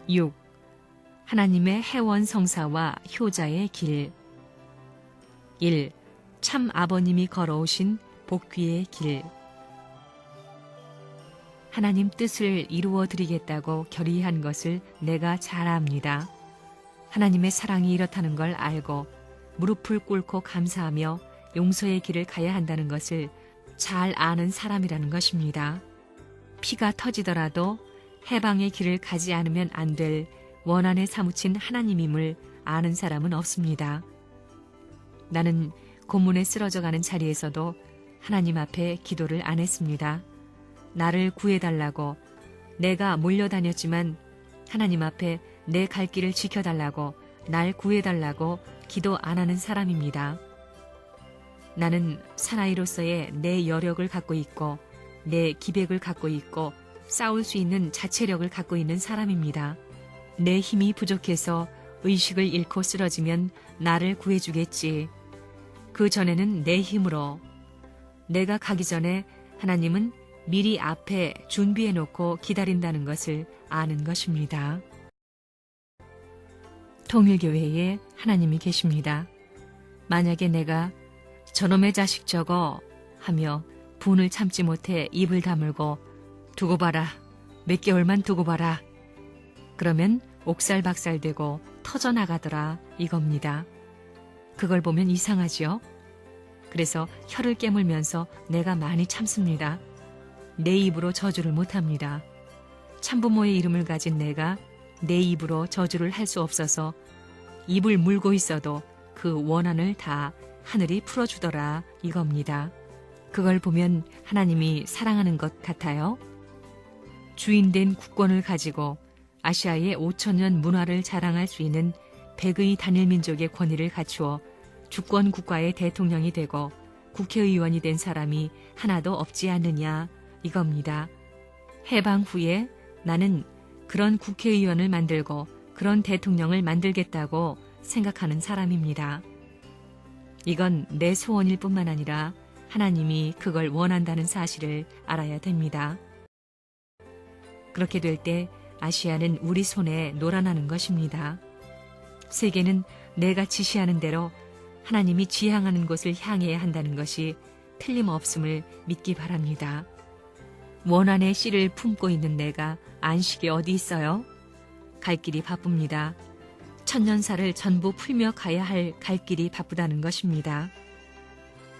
6. 하나님의 해원 성사와 효자의 길. 1. 참 아버님이 걸어오신 복귀의 길. 하나님 뜻을 이루어 드리겠다고 결의한 것을 내가 잘 압니다. 하나님의 사랑이 이렇다는 걸 알고 무릎을 꿇고 감사하며 용서의 길을 가야 한다는 것을 잘 아는 사람이라는 것입니다. 피가 터지더라도 해방의 길을 가지 않으면 안 될 원한에 사무친 하나님임을 아는 사람은 없습니다. 나는 고문에 쓰러져가는 자리에서도 하나님 앞에 기도를 안 했습니다. 나를 구해달라고, 내가 몰려다녔지만 하나님 앞에 내 갈 길을 지켜달라고, 날 구해달라고 기도 안 하는 사람입니다. 나는 사나이로서의 내 여력을 갖고 있고 내 기백을 갖고 있고 싸울 수 있는 자체력을 갖고 있는 사람입니다. 내 힘이 부족해서 의식을 잃고 쓰러지면 나를 구해주겠지. 그 전에는 내 힘으로. 내가 가기 전에 하나님은 미리 앞에 준비해놓고 기다린다는 것을 아는 것입니다. 통일교회에 하나님이 계십니다. 만약에 내가 저놈의 자식 저거 하며 분을 참지 못해 입을 다물고 두고 봐라, 몇 개월만 두고 봐라, 그러면 옥살박살되고 터져나가더라 이겁니다. 그걸 보면 이상하지요? 그래서 혀를 깨물면서 내가 많이 참습니다. 내 입으로 저주를 못합니다. 참부모의 이름을 가진 내가 내 입으로 저주를 할 수 없어서 입을 물고 있어도 그 원한을 다 하늘이 풀어주더라 이겁니다. 그걸 보면 하나님이 사랑하는 것 같아요. 주인된 국권을 가지고 아시아의 5,000년 문화를 자랑할 수 있는 백의 단일민족의 권위를 갖추어 주권 국가의 대통령이 되고 국회의원이 된 사람이 하나도 없지 않느냐 이겁니다. 해방 후에 나는 그런 국회의원을 만들고 그런 대통령을 만들겠다고 생각하는 사람입니다. 이건 내 소원일 뿐만 아니라 하나님이 그걸 원한다는 사실을 알아야 됩니다. 그렇게 될 때 아시아는 우리 손에 놀아나는 것입니다. 세계는 내가 지시하는 대로 하나님이 지향하는 곳을 향해야 한다는 것이 틀림없음을 믿기 바랍니다. 원한의 씨를 품고 있는 내가 안식이 어디 있어요? 갈 길이 바쁩니다. 천년사를 전부 풀며 가야 할 갈 길이 바쁘다는 것입니다.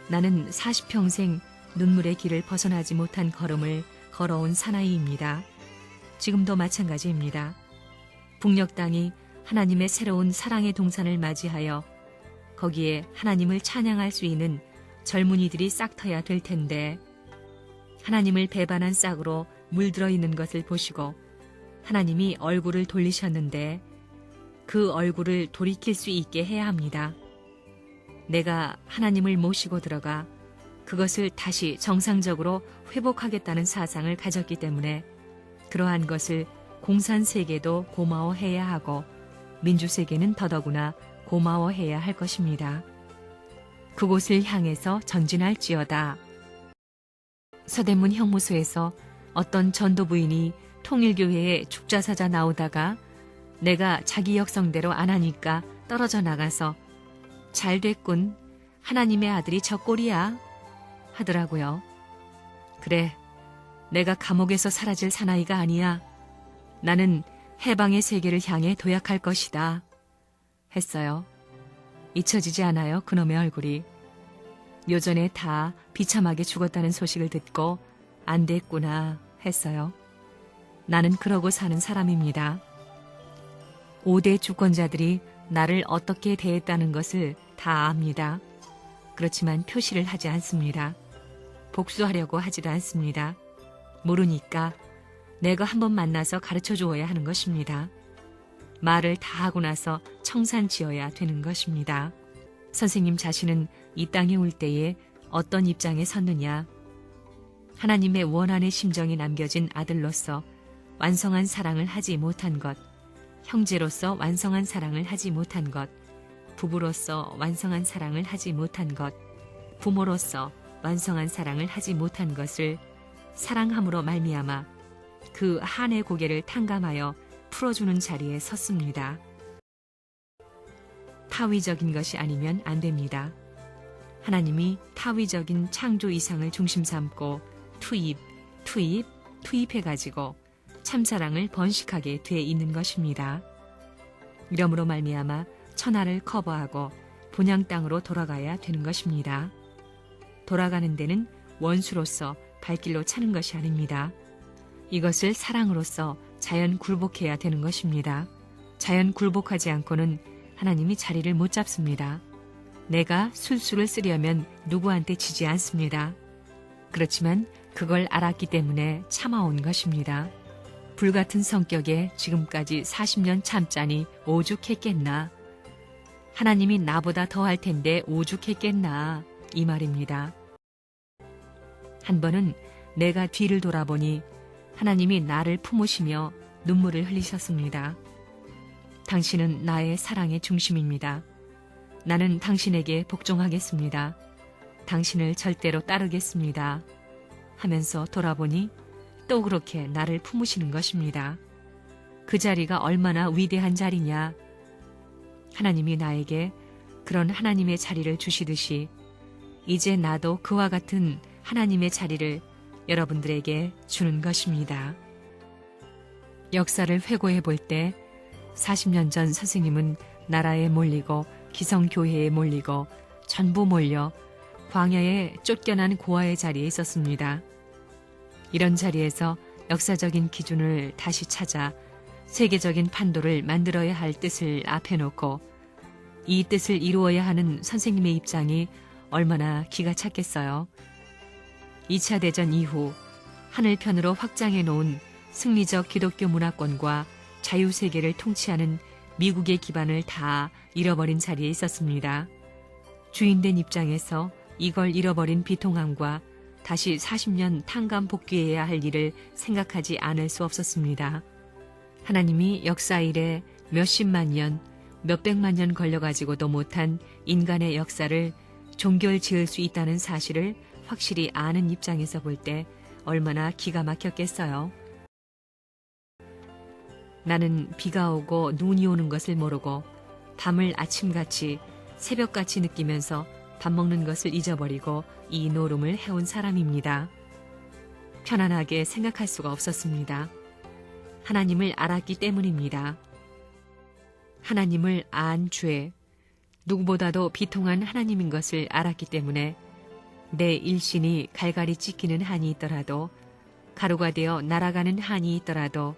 나는 40평생 눈물의 길을 벗어나지 못한 걸음을 걸어온 사나이입니다. 지금도 마찬가지입니다. 북녘 땅이 하나님의 새로운 사랑의 동산을 맞이하여 거기에 하나님을 찬양할 수 있는 젊은이들이 싹터야 될 텐데 하나님을 배반한 싹으로 물들어 있는 것을 보시고 하나님이 얼굴을 돌리셨는데 그 얼굴을 돌이킬 수 있게 해야 합니다. 내가 하나님을 모시고 들어가 그것을 다시 정상적으로 회복하겠다는 사상을 가졌기 때문에 그러한 것을 공산세계도 고마워해야 하고 민주세계는 더더구나 고마워해야 할 것입니다. 그곳을 향해서 전진할지어다. 서대문 형무소에서 어떤 전도부인이 통일교회에 축자사자 나오다가 내가 자기 역성대로 안 하니까 떨어져 나가서 잘 됐군, 하나님의 아들이 저 꼴이야 하더라고요. 그래, 내가 감옥에서 사라질 사나이가 아니야. 나는 해방의 세계를 향해 도약할 것이다 했어요. 잊혀지지 않아요, 그놈의 얼굴이. 요전에 다 비참하게 죽었다는 소식을 듣고 안 됐구나 했어요. 나는 그러고 사는 사람입니다. 5대 주권자들이 나를 어떻게 대했다는 것을 다 압니다. 그렇지만 표시를 하지 않습니다. 복수하려고 하지도 않습니다. 모르니까 내가 한번 만나서 가르쳐 주어야 하는 것입니다. 말을 다 하고 나서 청산지어야 되는 것입니다. 선생님 자신은 이 땅에 올 때에 어떤 입장에 섰느냐? 하나님의 원한의 심정이 남겨진 아들로서 완성한 사랑을 하지 못한 것, 형제로서 완성한 사랑을 하지 못한 것, 부부로서 완성한 사랑을 하지 못한 것, 부모로서 완성한 사랑을 하지 못한 것을 사랑함으로 말미암아 그 한의 고개를 탕감하여 풀어주는 자리에 섰습니다. 타위적인 것이 아니면 안 됩니다. 하나님이 타위적인 창조 이상을 중심 삼고 투입해가지고 참사랑을 번식하게 돼 있는 것입니다. 이러므로 말미암아 천하를 커버하고 본향 땅으로 돌아가야 되는 것입니다. 돌아가는 데는 원수로서 발길로 차는 것이 아닙니다. 이것을 사랑으로서 자연 굴복해야 되는 것입니다. 자연 굴복하지 않고는 하나님이 자리를 못 잡습니다. 내가 술수를 쓰려면 누구한테 지지 않습니다. 그렇지만 그걸 알았기 때문에 참아온 것입니다. 불같은 성격에 지금까지 40년 참자니 오죽했겠나. 하나님이 나보다 더할 텐데 오죽했겠나. 이 말입니다. 한 번은 내가 뒤를 돌아보니 하나님이 나를 품으시며 눈물을 흘리셨습니다. 당신은 나의 사랑의 중심입니다. 나는 당신에게 복종하겠습니다. 당신을 절대로 따르겠습니다. 하면서 돌아보니 또 그렇게 나를 품으시는 것입니다. 그 자리가 얼마나 위대한 자리냐. 하나님이 나에게 그런 하나님의 자리를 주시듯이 이제 나도 그와 같은 하나님의 자리를 여러분들에게 주는 것입니다. 역사를 회고해 볼 때 40년 전 선생님은 나라에 몰리고 기성교회에 몰리고 전부 몰려 광야에 쫓겨난 고아의 자리에 있었습니다. 이런 자리에서 역사적인 기준을 다시 찾아 세계적인 판도를 만들어야 할 뜻을 앞에 놓고 이 뜻을 이루어야 하는 선생님의 입장이 얼마나 기가 찼겠어요. 2차 대전 이후 하늘편으로 확장해 놓은 승리적 기독교 문화권과 자유세계를 통치하는 미국의 기반을 다 잃어버린 자리에 있었습니다. 주인된 입장에서 이걸 잃어버린 비통함과 다시 40년 탕감 복귀해야 할 일을 생각하지 않을 수 없었습니다. 하나님이 역사 이래 몇십만 년, 몇백만 년 걸려가지고도 못한 인간의 역사를 종결 지을 수 있다는 사실을 확실히 아는 입장에서 볼 때 얼마나 기가 막혔겠어요. 나는 비가 오고 눈이 오는 것을 모르고 밤을 아침같이 새벽같이 느끼면서 밥 먹는 것을 잊어버리고 이 노름을 해온 사람입니다. 편안하게 생각할 수가 없었습니다. 하나님을 알았기 때문입니다. 하나님을 안 죄, 누구보다도 비통한 하나님인 것을 알았기 때문에 내 일신이 갈갈이 찢기는 한이 있더라도 가루가 되어 날아가는 한이 있더라도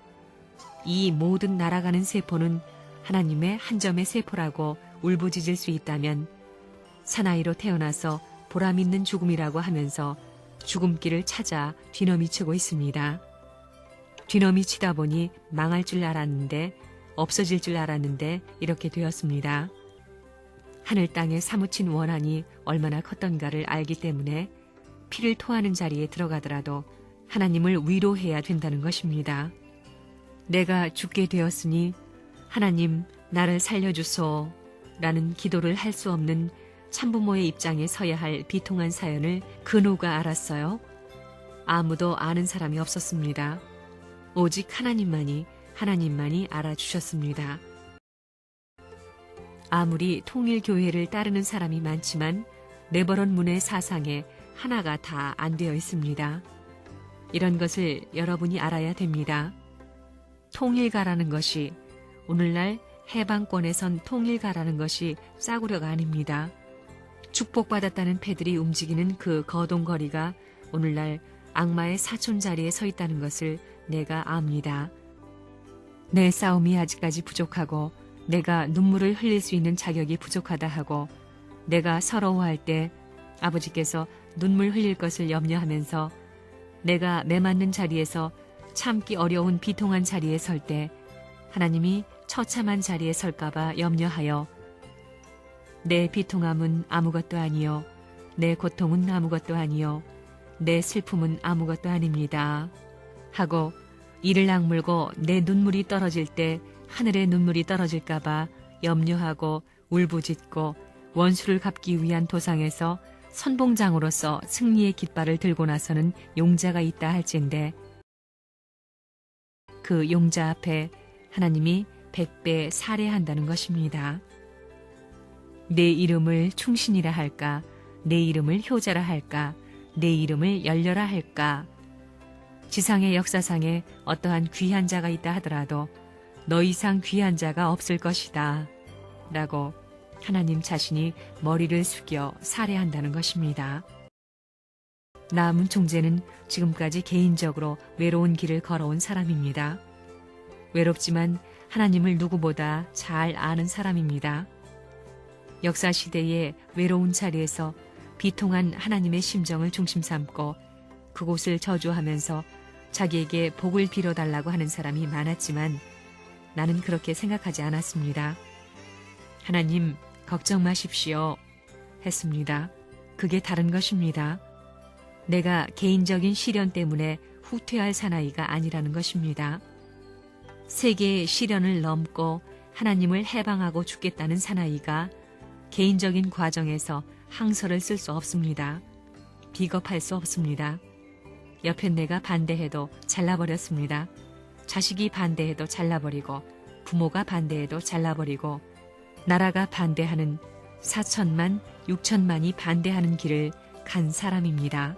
이 모든 날아가는 세포는 하나님의 한 점의 세포라고 울부짖을 수 있다면 사나이로 태어나서 보람있는 죽음이라고 하면서 죽음길을 찾아 뒤넘이치고 있습니다. 뒤넘이치다 보니 망할 줄 알았는데 없어질 줄 알았는데 이렇게 되었습니다. 하늘 땅에 사무친 원한이 얼마나 컸던가를 알기 때문에 피를 토하는 자리에 들어가더라도 하나님을 위로해야 된다는 것입니다. 내가 죽게 되었으니 하나님 나를 살려주소 라는 기도를 할 수 없는 참부모의 입장에 서야 할 비통한 사연을 그 누가 알았어요? 아무도 아는 사람이 없었습니다. 오직 하나님만이 알아주셨습니다. 아무리 통일교회를 따르는 사람이 많지만 네버런 문의 사상에 하나가 다 안 되어 있습니다. 이런 것을 여러분이 알아야 됩니다. 통일가라는 것이 오늘날 해방권에선 통일가라는 것이 싸구려가 아닙니다. 축복받았다는 패들이 움직이는 그 거동거리가 오늘날 악마의 사촌 자리에 서 있다는 것을 내가 압니다. 내 싸움이 아직까지 부족하고 내가 눈물을 흘릴 수 있는 자격이 부족하다 하고 내가 서러워할 때 아버지께서 눈물 흘릴 것을 염려하면서 내가 매맞는 자리에서 참기 어려운 비통한 자리에 설 때 하나님이 처참한 자리에 설까봐 염려하여 내 비통함은 아무것도 아니요 내 고통은 아무것도 아니요 내 슬픔은 아무것도 아닙니다 하고 이를 악물고 내 눈물이 떨어질 때 하늘의 눈물이 떨어질까봐 염려하고 울부짖고 원수를 갚기 위한 도상에서 선봉장으로서 승리의 깃발을 들고 나서는 용자가 있다 할진대 그 용자 앞에 하나님이 100배 살해한다는 것입니다. 내 이름을 충신이라 할까? 내 이름을 효자라 할까? 내 이름을 열려라 할까? 지상의 역사상에 어떠한 귀한 자가 있다 하더라도 너 이상 귀한 자가 없을 것이다. 라고 하나님 자신이 머리를 숙여 살해한다는 것입니다. 남은 총재는 지금까지 개인적으로 외로운 길을 걸어온 사람입니다. 외롭지만 하나님을 누구보다 잘 아는 사람입니다. 역사시대의 외로운 자리에서 비통한 하나님의 심정을 중심 삼고 그곳을 저주하면서 자기에게 복을 빌어달라고 하는 사람이 많았지만 나는 그렇게 생각하지 않았습니다. 하나님, 걱정 마십시오. 했습니다. 그게 다른 것입니다. 내가 개인적인 시련 때문에 후퇴할 사나이가 아니라는 것입니다. 세계의 시련을 넘고 하나님을 해방하고 죽겠다는 사나이가 개인적인 과정에서 항서를 쓸 수 없습니다. 비겁할 수 없습니다. 옆에 내가 반대해도 잘라버렸습니다. 자식이 반대해도 잘라버리고 부모가 반대해도 잘라버리고 나라가 반대하는 4천만, 6천만이 반대하는 길을 간 사람입니다.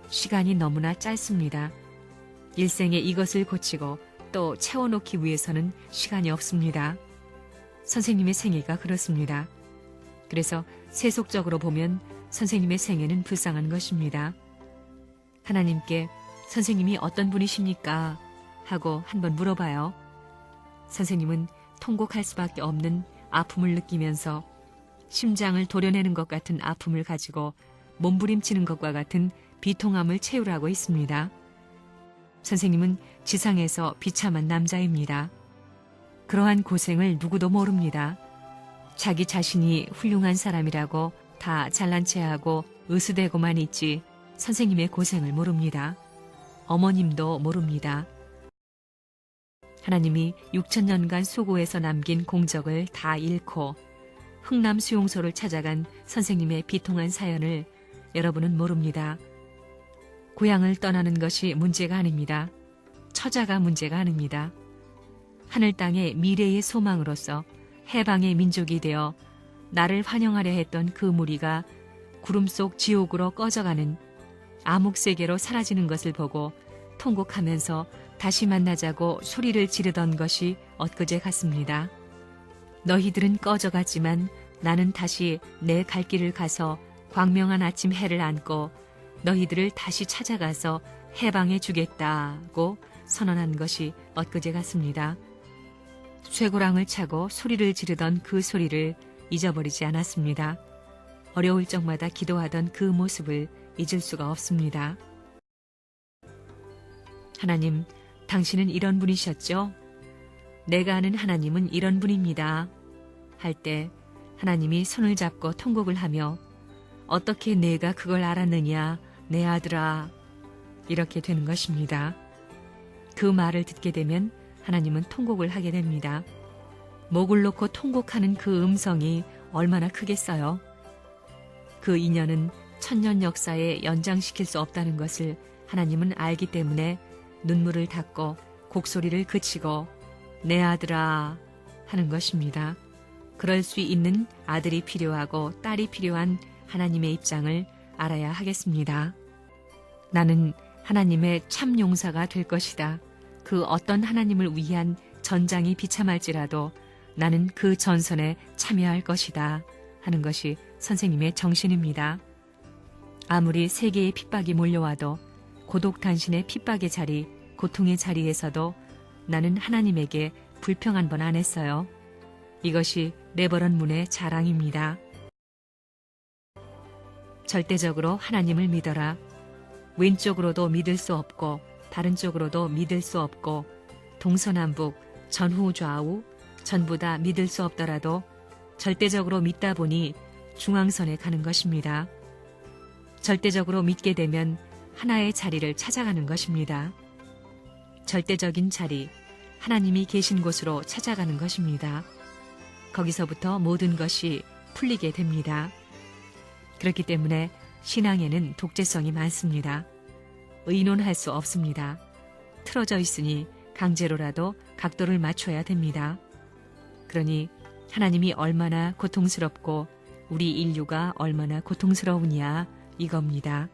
시간이 너무나 짧습니다. 일생에 이것을 고치고 또 채워놓기 위해서는 시간이 없습니다. 선생님의 생애가 그렇습니다. 그래서 세속적으로 보면 선생님의 생애는 불쌍한 것입니다. 하나님께 선생님이 어떤 분이십니까? 하고 한번 물어봐요. 선생님은 통곡할 수밖에 없는 아픔을 느끼면서 심장을 도려내는 것 같은 아픔을 가지고 몸부림치는 것과 같은 비통함을 채우라고 했습니다. 선생님은 지상에서 비참한 남자입니다. 그러한 고생을 누구도 모릅니다. 자기 자신이 훌륭한 사람이라고 다 잘난 체하고 으스대고만 있지 선생님의 고생을 모릅니다. 어머님도 모릅니다. 하나님이 6천년간 수고해서 남긴 공적을 다 잃고 흥남 수용소를 찾아간 선생님의 비통한 사연을 여러분은 모릅니다. 고향을 떠나는 것이 문제가 아닙니다. 처자가 문제가 아닙니다. 하늘 땅의 미래의 소망으로서 해방의 민족이 되어 나를 환영하려 했던 그 무리가 구름 속 지옥으로 꺼져가는 암흑세계로 사라지는 것을 보고 통곡하면서 다시 만나자고 소리를 지르던 것이 엊그제 같습니다. 너희들은 꺼져갔지만 나는 다시 내 갈 길을 가서 광명한 아침 해를 안고 너희들을 다시 찾아가서 해방해 주겠다고 선언한 것이 엊그제 같습니다. 쇠고랑을 차고 소리를 지르던 그 소리를 잊어버리지 않았습니다. 어려울 적마다 기도하던 그 모습을 잊을 수가 없습니다. 하나님, 당신은 이런 분이셨죠? 내가 아는 하나님은 이런 분입니다. 할 때 하나님이 손을 잡고 통곡을 하며 어떻게 내가 그걸 알았느냐, 내 아들아. 이렇게 되는 것입니다. 그 말을 듣게 되면 하나님은 통곡을 하게 됩니다. 목을 놓고 통곡하는 그 음성이 얼마나 크겠어요. 그 인연은 천년 역사에 연장시킬 수 없다는 것을 하나님은 알기 때문에 눈물을 닦고 곡소리를 그치고 내 아들아 하는 것입니다. 그럴 수 있는 아들이 필요하고 딸이 필요한 하나님의 입장을 알아야 하겠습니다. 나는 하나님의 참 용사가 될 것이다. 그 어떤 하나님을 위한 전장이 비참할지라도 나는 그 전선에 참여할 것이다 하는 것이 선생님의 정신입니다. 아무리 세계의 핍박이 몰려와도 고독 단신의 핍박의 자리, 고통의 자리에서도 나는 하나님에게 불평 한 번 안 했어요. 이것이 레버런문의 자랑입니다. 절대적으로 하나님을 믿어라. 왼쪽으로도 믿을 수 없고 다른 쪽으로도 믿을 수 없고 동서남북 전후 좌우 전부 다 믿을 수 없더라도 절대적으로 믿다 보니 중앙선에 가는 것입니다. 절대적으로 믿게 되면 하나의 자리를 찾아가는 것입니다. 절대적인 자리, 하나님이 계신 곳으로 찾아가는 것입니다. 거기서부터 모든 것이 풀리게 됩니다. 그렇기 때문에 신앙에는 독재성이 많습니다. 의논할 수 없습니다. 틀어져 있으니 강제로라도 각도를 맞춰야 됩니다. 그러니 하나님이 얼마나 고통스럽고 우리 인류가 얼마나 고통스러우냐 이겁니다.